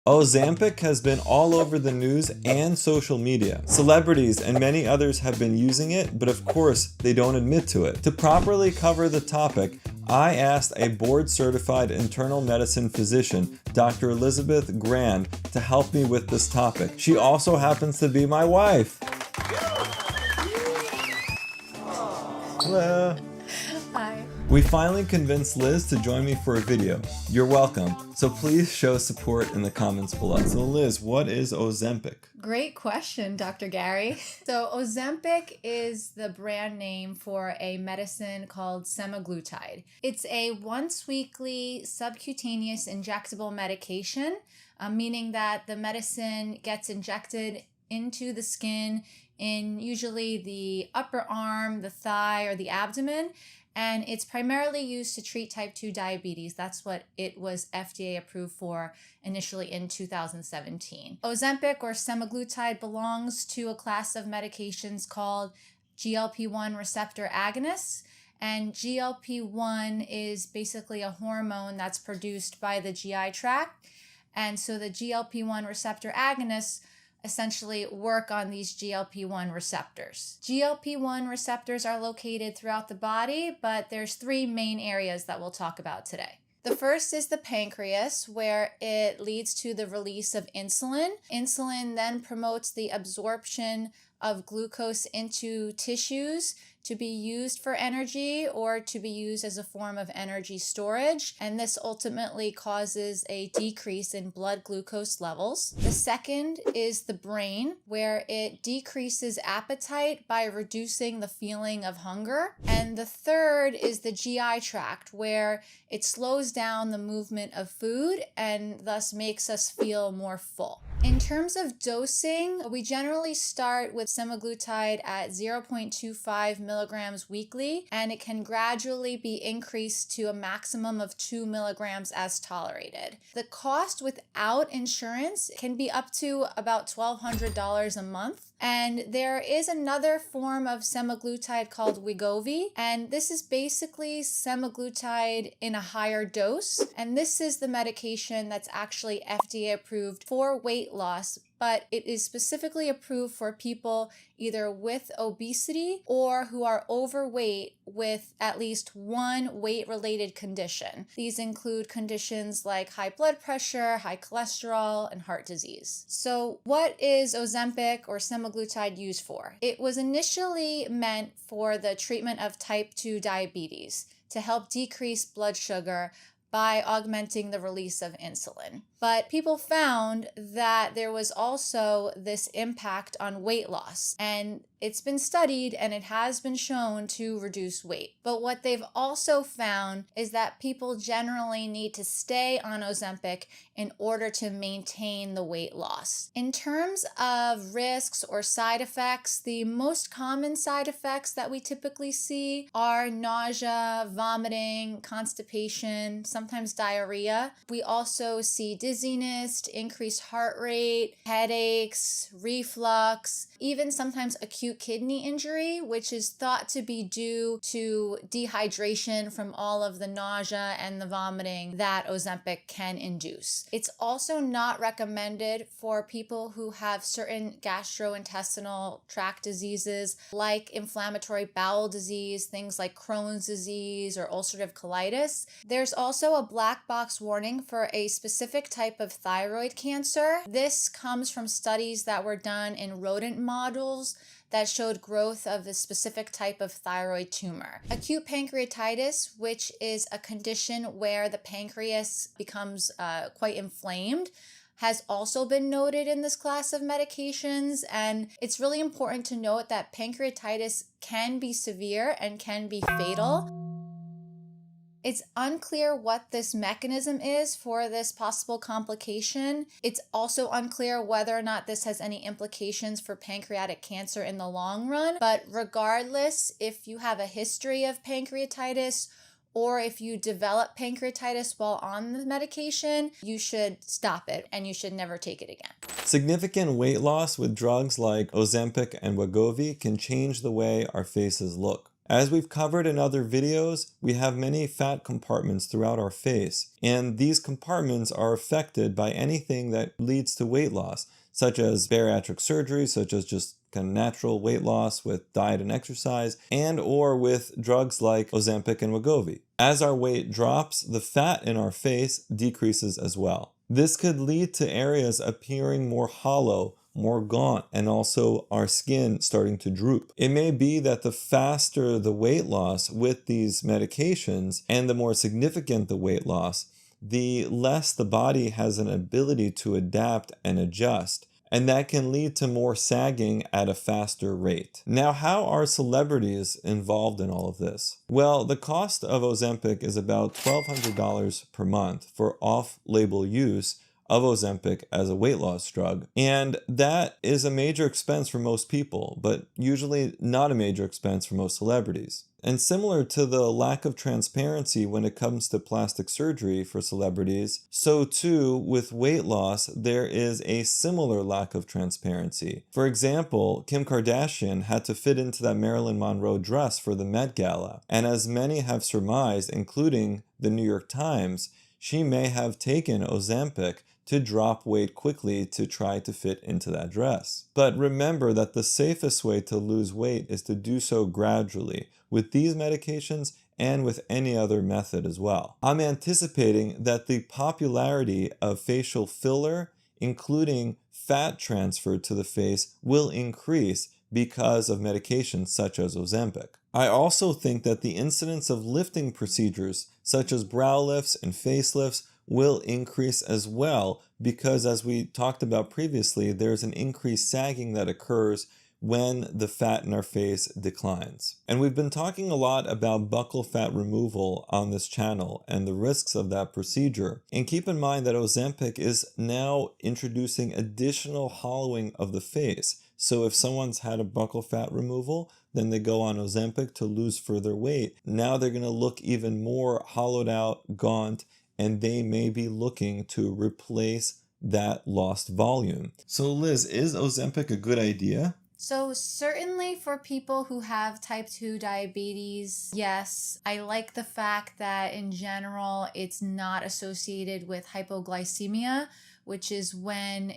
Ozempic has been all over the news and social media. Celebrities and many others have been using it, but of course, they don't admit to it. To properly cover the topic, I asked a board-certified internal medicine physician, Dr. Elizabeth Grand, to help me with this topic. She also happens to be my wife. Hello. Hi. We finally convinced Liz to join me for a video. You're welcome. So please show support in the comments below. So Liz, what is Ozempic? Great question, Dr. Gary. So Ozempic is the brand name for a medicine called semaglutide. It's a once-weekly subcutaneous injectable medication, meaning that the medicine gets injected into the skin in usually the upper arm, the thigh, or the abdomen. And it's primarily used to treat type 2 diabetes. That's what it was FDA approved for initially in 2017. Ozempic or semaglutide belongs to a class of medications called GLP-1 receptor agonists. And GLP-1 is basically a hormone that's produced by the GI tract. And so the GLP-1 receptor agonists essentially work on these GLP-1 receptors. GLP-1 receptors are located throughout the body, but there's three main areas that we'll talk about today. The first is the pancreas, where it leads to the release of insulin. Insulin then promotes the absorption of glucose into tissues to be used for energy or to be used as a form of energy storage. And this ultimately causes a decrease in blood glucose levels. The second is the brain, where it decreases appetite by reducing the feeling of hunger. And the third is the GI tract, where it slows down the movement of food and thus makes us feel more full. In terms of dosing, we generally start with semaglutide at 0.25 milligrams weekly, and it can gradually be increased to a maximum of 2 milligrams as tolerated. The cost without insurance can be up to about $1,200 a month. And there is another form of semaglutide called Wegovy, and this is basically semaglutide in a higher dose. And this is the medication that's actually FDA approved for weight loss, but it is specifically approved for people either with obesity or who are overweight with at least one weight-related condition. These include conditions like high blood pressure, high cholesterol, and heart disease. So what is Ozempic or semaglutide used for? It was initially meant for the treatment of type 2 diabetes to help decrease blood sugar by augmenting the release of insulin. But people found that there was also this impact on weight loss, and it's been studied and it has been shown to reduce weight. But what they've also found is that people generally need to stay on Ozempic in order to maintain the weight loss. In terms of risks or side effects, the most common side effects that we typically see are nausea, vomiting, constipation, sometimes diarrhea. We also see dizziness, increased heart rate, headaches, reflux, even sometimes acute kidney injury, which is thought to be due to dehydration from all of the nausea and the vomiting that Ozempic can induce. It's also not recommended for people who have certain gastrointestinal tract diseases like inflammatory bowel disease, things like Crohn's disease or ulcerative colitis. There's also a black box warning for a specific type of thyroid cancer. This comes from studies that were done in rodent models that showed growth of the specific type of thyroid tumor. Acute pancreatitis, which is a condition where the pancreas becomes quite inflamed, has also been noted in this class of medications. And it's really important to note that pancreatitis can be severe and can be fatal. It's unclear what this mechanism is for this possible complication. It's also unclear whether or not this has any implications for pancreatic cancer in the long run. But regardless, if you have a history of pancreatitis or if you develop pancreatitis while on the medication, you should stop it and you should never take it again. Significant weight loss with drugs like Ozempic and Wegovy can change the way our faces look. As we've covered in other videos, we have many fat compartments throughout our face, and these compartments are affected by anything that leads to weight loss, such as bariatric surgery, such as just kind of natural weight loss with diet and exercise, and or with drugs like Ozempic and Wegovy. As our weight drops, the fat in our face decreases as well. This could lead to areas appearing more hollow, more gaunt, and also our skin starting to droop. It may be that the faster the weight loss with these medications and the more significant the weight loss, the less the body has an ability to adapt and adjust. And that can lead to more sagging at a faster rate. Now, how are celebrities involved in all of this? Well, the cost of Ozempic is about $1,200 per month for off-label use of Ozempic as a weight loss drug. And that is a major expense for most people, but usually not a major expense for most celebrities. And similar to the lack of transparency when it comes to plastic surgery for celebrities, so too with weight loss, there is a similar lack of transparency. For example, Kim Kardashian had to fit into that Marilyn Monroe dress for the Met Gala. And as many have surmised, including the New York Times, she may have taken Ozempic to drop weight quickly to try to fit into that dress. But remember that the safest way to lose weight is to do so gradually with these medications and with any other method as well. I'm anticipating that the popularity of facial filler, including fat transfer to the face, will increase because of medications such as Ozempic. I also think that the incidence of lifting procedures such as brow lifts and facelifts will increase as well because, as we talked about previously, there's an increased sagging that occurs when the fat in our face declines. And we've been talking a lot about buccal fat removal on this channel and the risks of that procedure. And keep in mind that Ozempic is now introducing additional hollowing of the face. So if someone's had a buccal fat removal, then they go on Ozempic to lose further weight. Now they're going to look even more hollowed out, gaunt, and they may be looking to replace that lost volume. So Liz, is Ozempic a good idea? So certainly for people who have type 2 diabetes, yes. I like the fact that in general it's not associated with hypoglycemia, which is when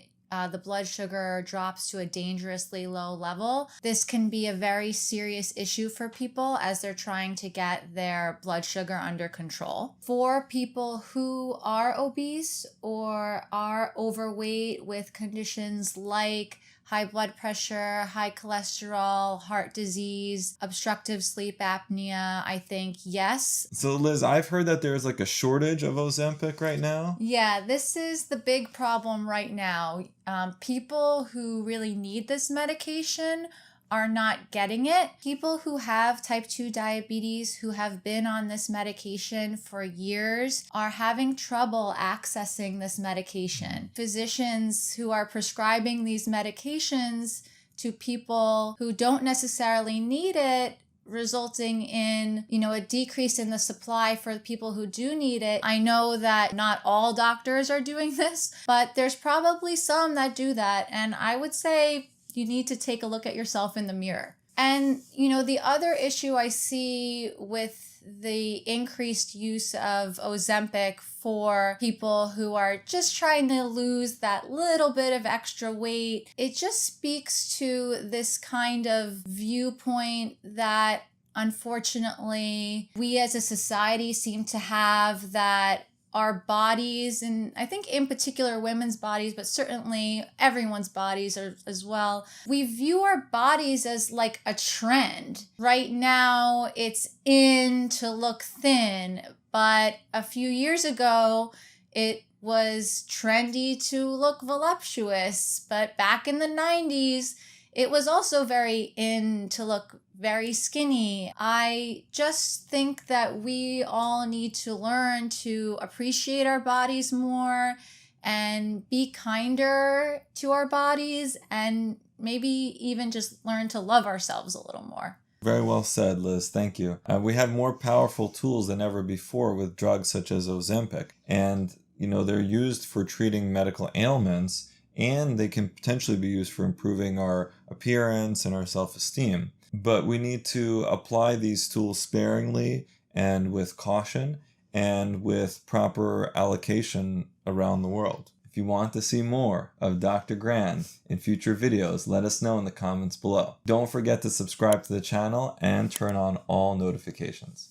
the blood sugar drops to a dangerously low level. This can be a very serious issue for people as they're trying to get their blood sugar under control. For people who are obese or are overweight with conditions like high blood pressure, high cholesterol, heart disease, obstructive sleep apnea, I think yes. So Liz, I've heard that there's like a shortage of Ozempic right now. Yeah, this is the big problem right now. People who really need this medication are not getting it. People who have type 2 diabetes who have been on this medication for years are having trouble accessing this medication. Physicians who are prescribing these medications to people who don't necessarily need it, resulting in, a decrease in the supply for the people who do need it. I know that not all doctors are doing this, but there's probably some that do that. And I would say you need to take a look at yourself in the mirror. And, the other issue I see with the increased use of Ozempic for people who are just trying to lose that little bit of extra weight, it just speaks to this kind of viewpoint that unfortunately we as a society seem to have, that our bodies, and I think in particular women's bodies, but certainly everyone's bodies as well, we view our bodies as like a trend. Right now it's in to look thin, but a few years ago it was trendy to look voluptuous. But back in the 90s, it was also very in to look very skinny. I just think that we all need to learn to appreciate our bodies more and be kinder to our bodies, and maybe even just learn to love ourselves a little more. Very well said, Liz. Thank you. We have more powerful tools than ever before with drugs such as Ozempic. And, they're used for treating medical ailments, and they can potentially be used for improving our appearance and our self-esteem. But we need to apply these tools sparingly and with caution and with proper allocation around the world. If you want to see more of Dr. Grand in future videos, let us know in the comments below. Don't forget to subscribe to the channel and turn on all notifications.